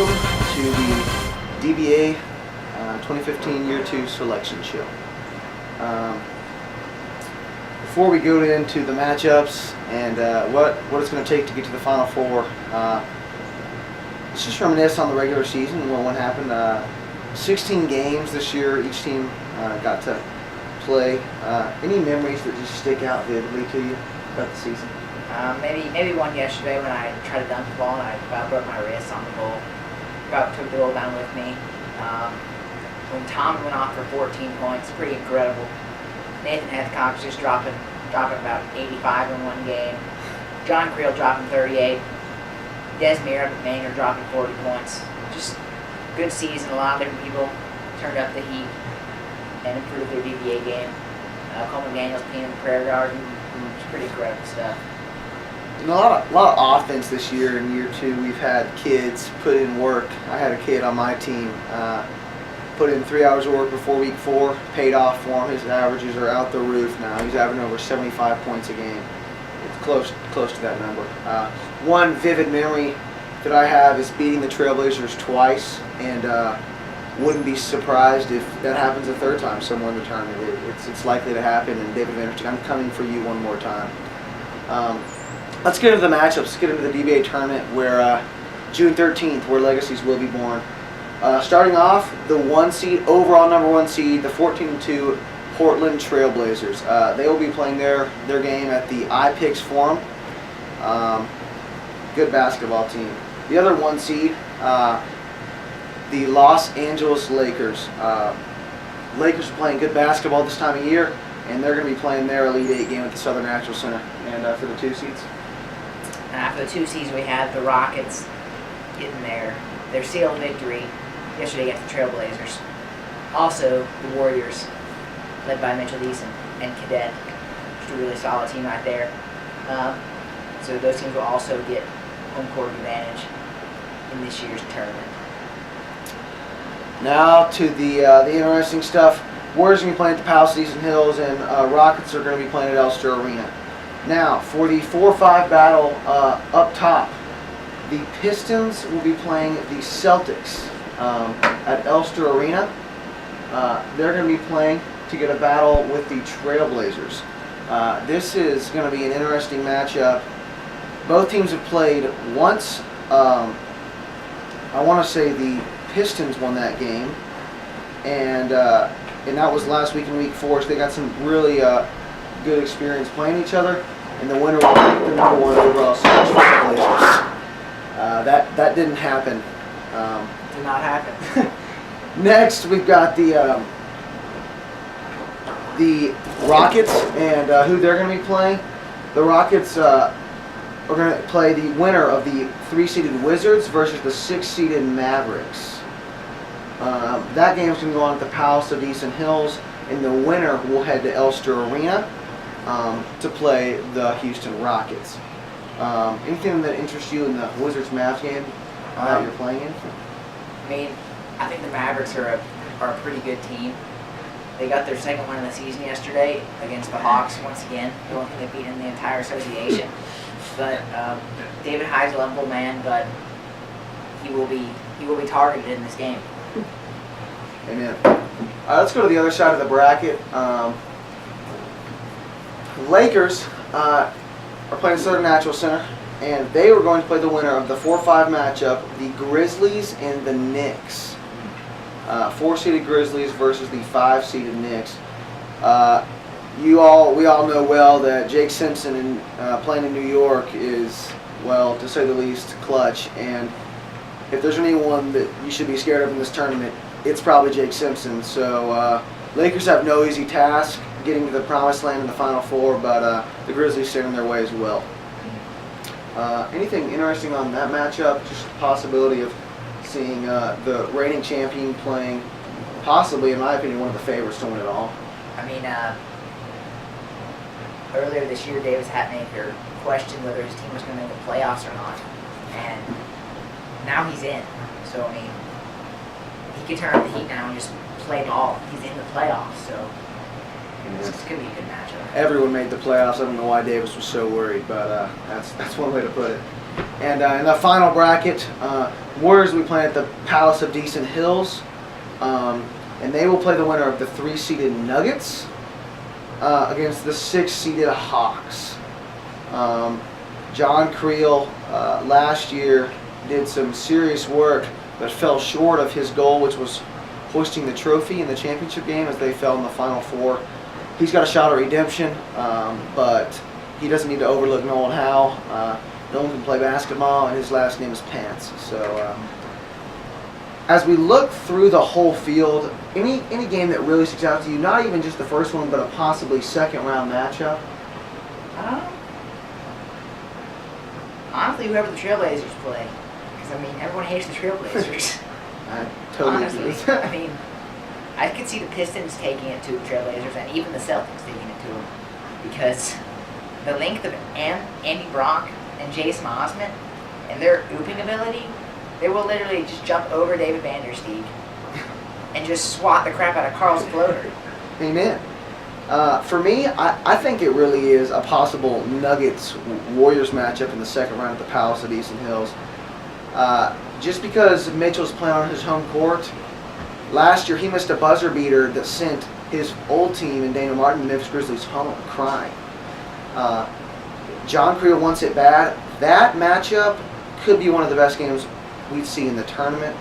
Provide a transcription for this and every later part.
welcome to the DBA 2015 Year 2 Selection Show. Before we go into the matchups and what it's going to take to get to the Final Four, let's just reminisce on the regular season and what happened. 16 games this year, each team got to play. Any memories that just stick out vividly to you about the season? Maybe one yesterday when I tried to dunk the ball and I about broke my wrist on the goal. About took the goal down with me. When Tom went off for 14 points, pretty incredible. Nathan Heathcock just dropping about 85 in one game. John Creel dropping 38. Desmere up at Maynard dropping 40 points. Just good season. A lot of different people turned up the heat and improved their DBA game. Coleman Daniels being in the prayer garden. It's pretty incredible stuff. And a lot of offense this year. In year 2, we've had kids put in work. I had a kid on my team put in 3 hours of work before week 4, paid off for him. His averages are out the roof now. He's averaging over 75 points a game. It's close to that number. One vivid memory that I have is beating the Trailblazers twice, and wouldn't be surprised if that happens a third time somewhere in the tournament. It's likely to happen. And David Vanderstein, I'm coming for you one more time. Let's get into the matchups. Let's get into the DBA tournament where June 13th, where legacies will be born. Starting off, the overall number one seed, the 14-2 Portland Trailblazers. They will be playing their game at the iPix Forum. Good basketball team. The other 1 seed, the Los Angeles Lakers. Lakers are playing good basketball this time of year, and they're going to be playing their Elite 8 game at the Southern Natural Center. And for the 2 seeds? For the 2 seeds, we have the Rockets getting their sealed victory yesterday against the Trailblazers. Also, the Warriors, led by Mitchell Deason and Cadet. Just a really solid team right there. So those teams will also get home court advantage in this year's tournament. Now to the interesting stuff. Warriors are going to be playing at the Palace of Eastern Hills, and Rockets are going to be playing at Elster Arena. Now, for the 4-5 battle up top, the Pistons will be playing the Celtics at Elster Arena. They're going to be playing to get a battle with the Trailblazers. This is going to be an interesting matchup. Both teams have played once. I want to say the Pistons won that game, and that was last week in week 4, so they got some really good experience playing each other, and the winner will take the number 1 overall seed for the Blazers. That didn't happen. Did not happen. Next, we've got the Rockets and who they're going to be playing. The Rockets are going to play the winner of the 3-seeded Wizards versus the 6-seeded Mavericks. That game is going to go on at the Palace of Eastern Hills, and the winner will head to Elster Arena to play the Houston Rockets. Anything that interests you in the Wizards-Mavs game that you're playing in? I think the Mavericks are a pretty good team. They got their second win of the season yesterday against the Hawks once again. The only thing they've beaten in the entire association. But David High's a lovable man, but he will be targeted in this game. Amen. Let's go to the other side of the bracket. Lakers are playing Southern Natural Center, and they were going to play the winner of the 4-5 matchup, the Grizzlies and the Knicks. 4-seeded Grizzlies versus the 5-seeded Knicks. We all know well that Jake Simpson playing in New York is, well, to say the least, clutch. And if there's anyone that you should be scared of in this tournament, it's probably Jake Simpson. So Lakers have no easy task getting to the promised land in the Final Four, but the Grizzlies stand in their way as well. Anything interesting on that matchup? Just the possibility of seeing the reigning champion playing possibly, in my opinion, one of the favorites to win it all. Earlier this year, Davis Hatmaker questioned whether his team was going to make the playoffs or not, and now he's in. So, he could turn up the heat now and just play ball. He's in the playoffs, so it's going to be a good matchup. Everyone made the playoffs. I don't know why Davis was so worried, but that's one way to put it. And in the final bracket, Warriors will be playing at the Palace of Decent Hills. And they will play the winner of the 3-seeded Nuggets against the 6-seeded Hawks. John Creel last year did some serious work but fell short of his goal, which was hoisting the trophy in the championship game, as they fell in the Final Four. He's got a shot at redemption, but he doesn't need to overlook Nolan Howe. Nolan can play basketball, and his last name is Pants. So as we look through the whole field, any game that really sticks out to you, not even just the first one, but a possibly second-round matchup? Honestly, whoever the Trailblazers play. Because, I mean, everyone hates the Trailblazers. I totally agree Honestly, with that. I mean, I could see the Pistons taking it to the Trailblazers and even the Celtics taking it to them. Because the length of Andy Brock and Jason Osment and their ooping ability, they will literally just jump over David Vandersteeg and just swat the crap out of Carl's floater. Amen. For me, I think it really is a possible Nuggets-Warriors matchup in the second round at the Palace of Easton Hills. Just because Mitchell's playing on his home court, last year he missed a buzzer beater that sent his old team and Dana Martin, the Memphis Grizzlies, home crying. John Creel wants it bad. That matchup could be one of the best games we'd see in the tournament.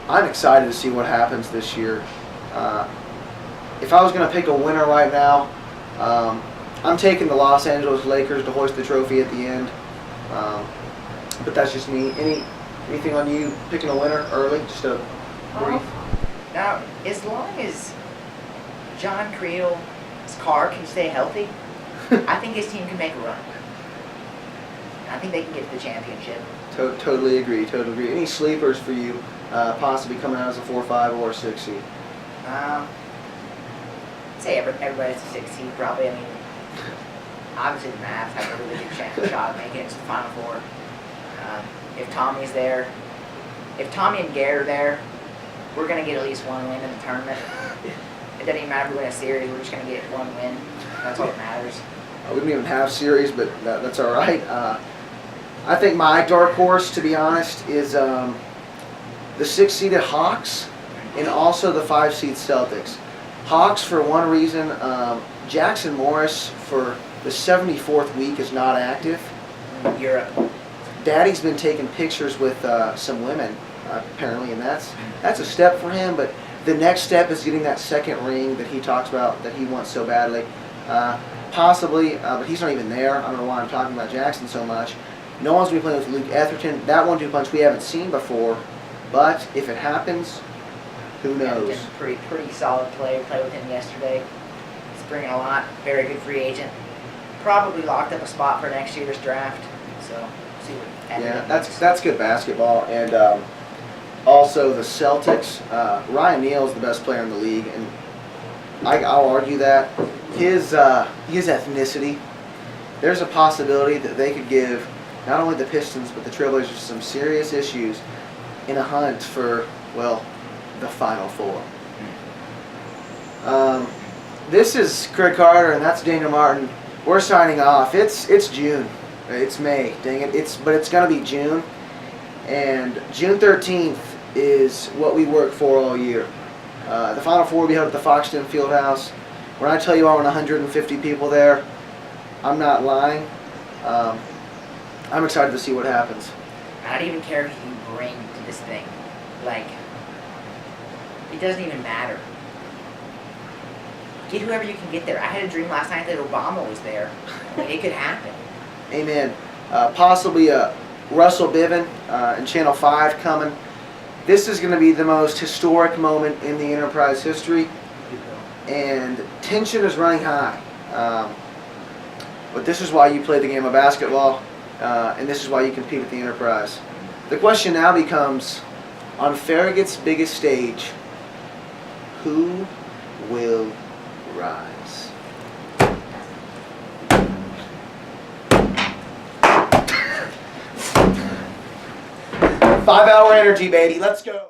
I'm excited to see what happens this year. If I was going to pick a winner right now, I'm taking the Los Angeles Lakers to hoist the trophy at the end. But that's just me. Anything on you picking a winner early? Just a brief. Now, as long as John Creel's car can stay healthy, I think his team can make a run. I think they can get to the championship. Totally agree. Totally agree. Any sleepers for you, possibly coming out as a 4-5 or a 6 seed? I'd say everybody's a 6 seed, probably. I mean, obviously the Mavs have a really good shot of making it to the Final Four. If Tommy's there, if Tommy and Gare are there, we're going to get at least one win in the tournament. It doesn't even matter if we win a series, we're just going to get one win. That's all that matters. We don't even have series, but that's all right. I think my dark horse, to be honest, is the 6-seeded Hawks and also the 5-seed Celtics. Hawks, for one reason, Jackson Morris for the 74th week is not active. Europe. Daddy's been taking pictures with some women, apparently, and that's a step for him. But the next step is getting that second ring that he talks about that he wants so badly. Possibly, but he's not even there. I don't know why I'm talking about Jackson so much. No one's going to be playing with Luke Etherton. That 1-2 punch we haven't seen before, but if it happens, who knows? Etherton, pretty solid play. Played with him yesterday. He's bringing a lot. Very good free agent. Probably locked up a spot for next year's draft. So see what. Yeah, that's good basketball. And also the Celtics. Ryan Neal is the best player in the league, and I'll argue that his ethnicity. There's a possibility that they could give not only the Pistons but the Trailblazers some serious issues in a hunt for, well, the Final Four. This is Craig Carter, and that's Dana Martin. We're signing off. It's June. It's May. Dang it. But it's gonna be June, and June 13th is what we work for all year. The Final Four will be held at the Foxton Fieldhouse. When I tell you I want 150 people there, I'm not lying. I'm excited to see what happens. I don't even care who you bring to this thing. Like, it doesn't even matter. Get whoever you can get there. I had a dream last night that Obama was there. I mean, it could happen. Amen. Possibly Russell Biven and Channel 5 coming. This is going to be the most historic moment in the Enterprise history, and tension is running high. But this is why you play the game of basketball, and this is why you compete at the Enterprise. The question now becomes, on Farragut's biggest stage, who will rise? 5-hour energy, baby. Let's go.